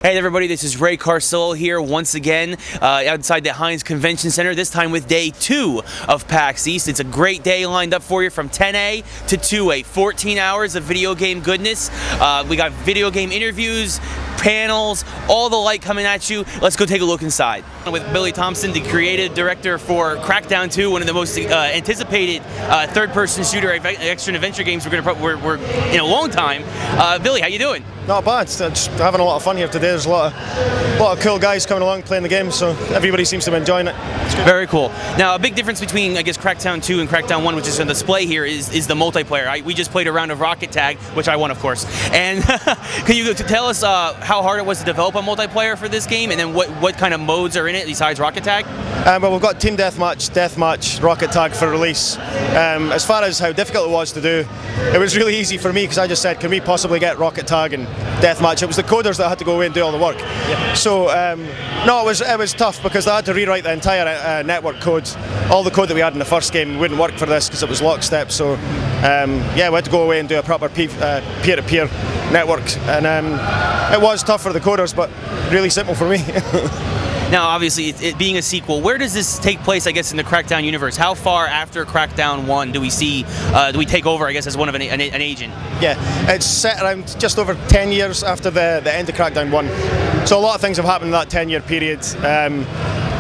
Hey everybody, this is Ray Carsillo here once again outside the Heinz Convention Center, this time with day 2 of PAX East. It's a great day lined up for you from 10A to 2A, 14 hours of video game goodness. We got video game interviews, panels, all the light coming at you. Let's go take a look inside. With Billy Thompson, the creative director for Crackdown 2, one of the most anticipated third-person shooter action adventure games we're in a long time. Billy, how you doing? Not bad. Just having a lot of fun here today. There's a lot of cool guys coming along playing the game, so everybody seems to be enjoying it. Very cool. Now, a big difference between, I guess, Crackdown 2 and Crackdown 1, which is on display here, is the multiplayer. We just played a round of Rocket Tag, which I won, of course. And can you tell us how hard it was to develop a multiplayer for this game, and then what kind of modes are in it besides Rocket Tag? Well, we've got Team Deathmatch, Rocket Tag for release. As far as how difficult it was to do, it was really easy for me because I just said, can we possibly get Rocket Tag and Deathmatch? It was the coders that had to go away and do all the work. Yeah. So, no, it was tough because I had to rewrite the entire network code. All the code that we had in the first game wouldn't work for this because it was lockstep. So, yeah, we had to go away and do a proper peer-to-peer network. And it was tough for the coders, but really simple for me. Now, obviously, it being a sequel, where does this take place, I guess, in the Crackdown universe? How far after Crackdown 1 do we take over, I guess, as one of an agent? Yeah, it's set around just over 10 years after the end of Crackdown 1. So a lot of things have happened in that 10-year period.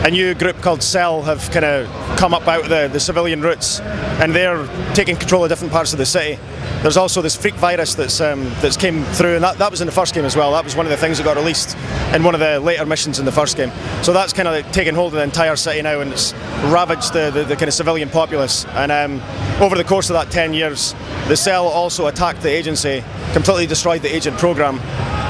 A new group called Cell have kind of come up out of the civilian routes, and they're taking control of different parts of the city. There's also this freak virus that's came through, and that was in the first game as well. That was one of the things that got released in one of the later missions in the first game. So that's kind of like taken hold of the entire city now, and it's ravaged the kind of civilian populace. And over the course of that 10 years, the Cell also attacked the agency, completely destroyed the agent program.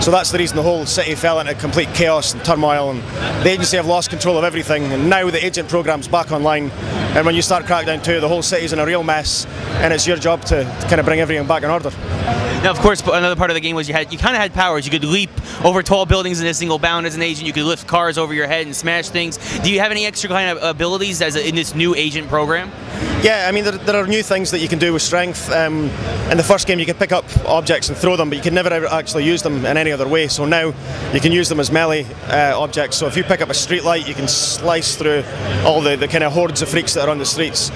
So that's the reason the whole city fell into complete chaos and turmoil, and the agency have lost control of everything, and now the agent program's back online, and when you start Crackdown 2, the whole city's in a real mess, and it's your job to kind of bring everything back in order. Now, of course, another part of the game was you kind of had powers. You could leap over tall buildings in a single bound as an agent. You could lift cars over your head and smash things. Do you have any extra kind of abilities in this new agent program? Yeah, I mean, there are new things that you can do with strength. In the first game, you could pick up objects and throw them, but you could never ever actually use them in any other way. So now you can use them as melee objects. So if you pick up a street light, you can slice through all the kind of hordes of freaks that are on the streets.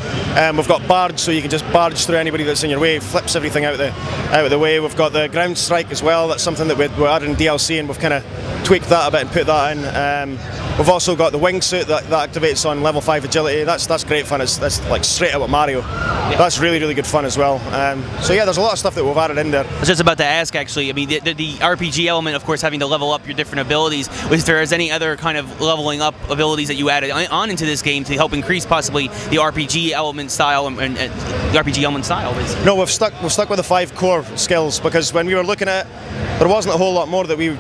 We've got barge, so you can just barge through anybody that's in your way, flips everything out of the way. We've got the ground strike as well. That's something that we added in DLC, and we've kind of tweaked that a bit and put that in. We've also got the wingsuit that activates on level 5 agility. That's great fun. That's like straight out with Mario. Yeah. That's really, really good fun as well. So yeah, there's a lot of stuff that we've added in there. I was just about to ask, actually. I mean, the RPG element, of course, having to level up your different abilities. Was there any other kind of leveling up abilities that you added on into this game to help increase possibly the RPG element style and the RPG element style? Basically? No, we've stuck with the 5 core skills, because when we were looking at it, there wasn't a whole lot more that we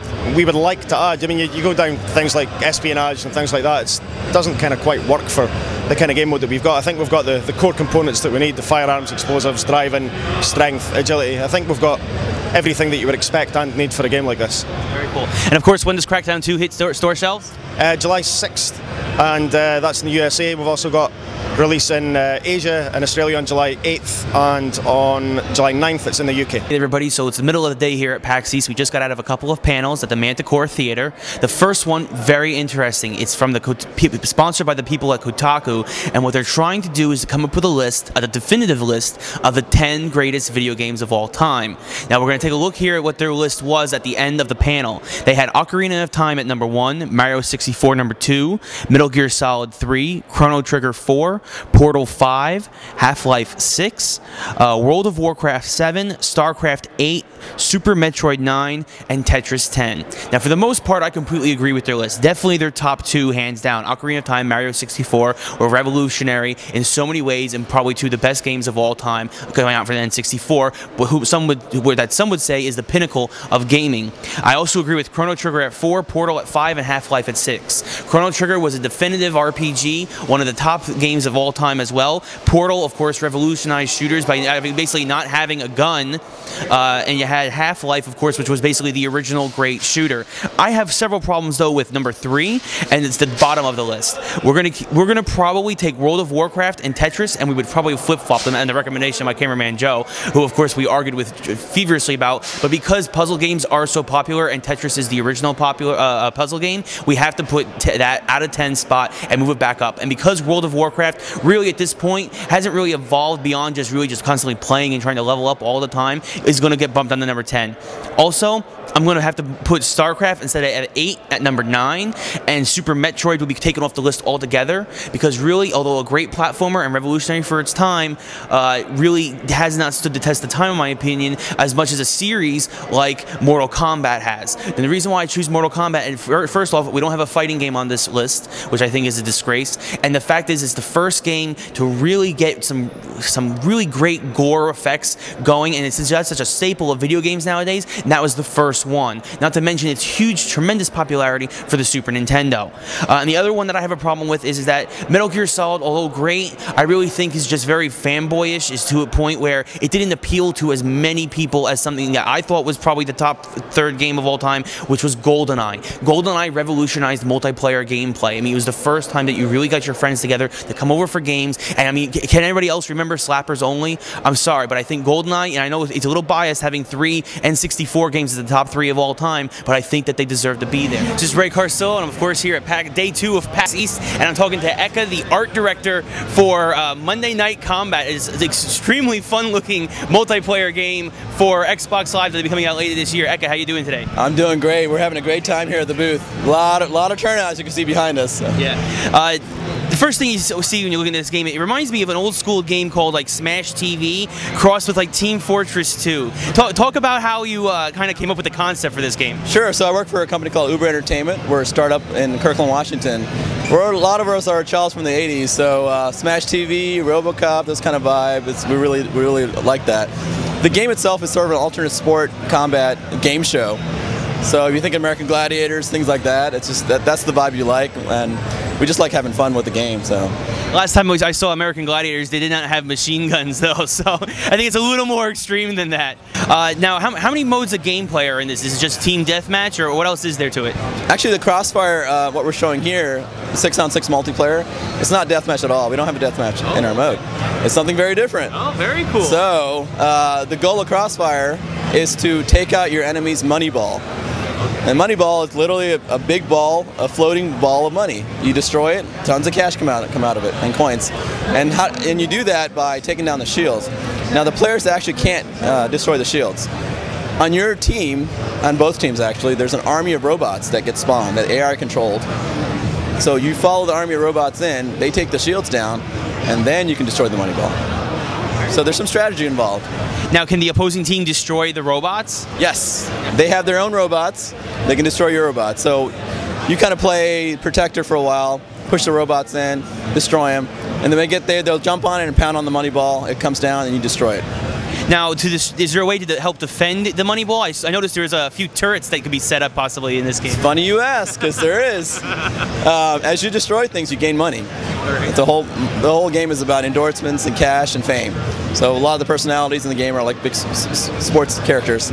would like to add. I mean, you go down things like espionage and things like that. It doesn't kind of quite work for the kind of game mode that we've got. I think we've got the core components that we need: the firearms, explosives, driving, strength, agility. I think we've got everything that you would expect and need for a game like this. Very cool. And of course, when does Crackdown 2 hit store shelves? July 6th, and that's in the USA. We've also got release in Asia and Australia on July 8th, and on July 9th it's in the UK. Hey everybody, so it's the middle of the day here at PAX East. We just got out of a couple of panels at the Manticore Theater. The first one, very interesting. It's from sponsored by the people at Kotaku, and what they're trying to do is to come up with a definitive list of the 10 greatest video games of all time. Now we're going to take a look here at what their list was at the end of the panel. They had Ocarina of Time at number 1, Mario 64 number 2, Metal Gear Solid 3, Chrono Trigger 4, Portal 5, Half-Life 6, World of Warcraft 7, StarCraft 8, Super Metroid 9, and Tetris 10. Now, for the most part, I completely agree with their list. Definitely their top 2, hands down. Ocarina of Time, Mario 64 were revolutionary in so many ways, and probably 2 of the best games of all time coming out for the N64, but some would say is the pinnacle of gaming. I also agree with Chrono Trigger at 4, Portal at 5, and Half-Life at 6. Chrono Trigger was a definitive RPG, one of the top games of all time as well. Portal, of course, revolutionized shooters by basically not having a gun, and you had Half-Life, of course, which was basically the original great shooter. I have several problems though with number 3, and it's the bottom of the list. We're gonna probably take World of Warcraft and Tetris, and we would probably flip-flop them, and the recommendation of my cameraman Joe, who of course we argued with feverishly about, but because puzzle games are so popular and Tetris is the original popular puzzle game, we have to put that out of 10 spot and move it back up. And because World of Warcraft really at this point hasn't really evolved beyond just constantly playing and trying to level up all the time, is going to get bumped down to number 10. Also, I'm going to have to put StarCraft instead of at 8 at number 9, and Super Metroid will be taken off the list altogether, because really, although a great platformer and revolutionary for its time, really has not stood the test of time, in my opinion, as much as a series like Mortal Kombat has. And the reason why I choose Mortal Kombat, and first off, we don't have a fighting game on this list, which I think is a disgrace, and the fact is, it's the first game to really get some really great gore effects going, and it's just such a staple of video games nowadays, and that was the first one. Not to mention its huge, tremendous popularity for the Super Nintendo. And the other one that I have a problem with is that Metal Gear Solid, although great, I really think is just very fanboyish, is to a point where it didn't appeal to as many people as something that I thought was probably the top 3rd game of all time, which was GoldenEye. GoldenEye revolutionized multiplayer gameplay. I mean, it was the first time that you really got your friends together to come over for games, and I mean, can anybody else remember Slappers Only? I'm sorry, but I think GoldenEye, and I know it's a little biased having 3 N64 games as the top 3 of all time, but I think that they deserve to be there. This is Ray Carsillo, and I'm of course here at Day 2 of PAX East, and I'm talking to Eka, the art director for Monday Night Combat. It's an extremely fun-looking multiplayer game for Xbox Live that'll be coming out later this year. Eka, how you doing today? I'm doing great. We're having a great time here at the booth. A lot of turnout, as you can see behind us. So. Yeah. The first thing you see when you look at this game, it reminds me of an old school game called like Smash TV crossed with like Team Fortress 2. Talk about how you kind of came up with the concept for this game. Sure. So I work for a company called Uber Entertainment. We're a startup in Kirkland, Washington. A lot of us are childs from the 80s, so Smash TV, RoboCop, this kind of vibe. We really like that. The game itself is sort of an alternate sport combat game show. So if you think American Gladiators, things like that, it's just that's the vibe you like, and we just like having fun with the game. So last time I saw American Gladiators, they did not have machine guns though, so I think it's a little more extreme than that. Now, how many modes of gameplay are in this? Is it just team deathmatch, or what else is there to it? Actually, the Crossfire, what we're showing here, 6-on-6 multiplayer, it's not deathmatch at all. We don't have a deathmatch in our mode. It's something very different. Oh, very cool. So the goal of Crossfire is to take out your enemy's money ball. And money ball is literally a big ball, a floating ball of money. You destroy it, tons of cash come out of it, and coins. And you do that by taking down the shields. Now the players actually can't destroy the shields. On your team, on both teams actually, there's an army of robots that get spawned, that AI controlled. So you follow the army of robots in, they take the shields down, and then you can destroy the money ball. So there's some strategy involved. Now, can the opposing team destroy the robots? Yes. They have their own robots. They can destroy your robots. So you kind of play protector for a while, push the robots in, destroy them, and then they get there, they'll jump on it and pound on the money ball. It comes down and you destroy it. Now, is there a way to help defend the money ball? I noticed there's a few turrets that could be set up possibly in this game. It's funny you ask, because there is. As you destroy things, you gain money. The whole game is about endorsements and cash and fame. So a lot of the personalities in the game are like big sports characters.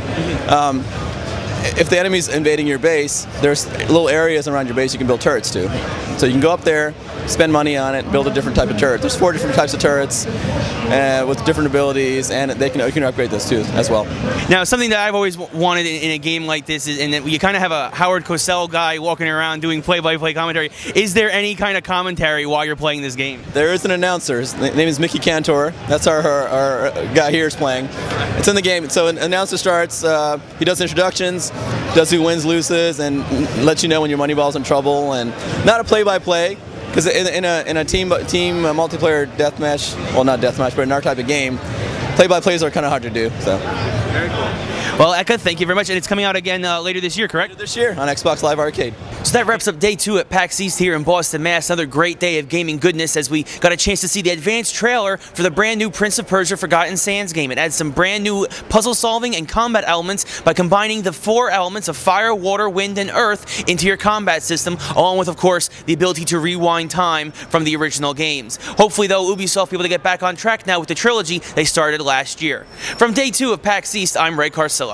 If the enemy's invading your base, there's little areas around your base you can build turrets to. So you can go up there, spend money on it, build a different type of turret. There's 4 different types of turrets with different abilities, and you can upgrade those too as well. Now, something that I've always wanted in a game like this is, and that you kind of have a Howard Cosell guy walking around doing play-by-play commentary. Is there any kind of commentary while you're playing this game? There is an announcer. His name is Mickey Cantor. That's our guy here is playing. It's in the game. So an announcer starts. He does introductions, does who wins, loses, and lets you know when your money ball's in trouble. And not a play-by-play. Because in a team multiplayer deathmatch, well, not deathmatch, but in our type of game, play-by-plays are kind of hard to do. So. Very cool. Well, Eka, thank you very much, and it's coming out again later this year, correct? Later this year on Xbox Live Arcade. So that wraps up day 2 at PAX East here in Boston, Mass. Another great day of gaming goodness as we got a chance to see the advanced trailer for the brand new Prince of Persia Forgotten Sands game. It adds some brand new puzzle solving and combat elements by combining the 4 elements of fire, water, wind, and earth into your combat system, along with, of course, the ability to rewind time from the original games. Hopefully, though, Ubisoft will be able to get back on track now with the trilogy they started last year. From day 2 of PAX East, I'm Ray Carsillo.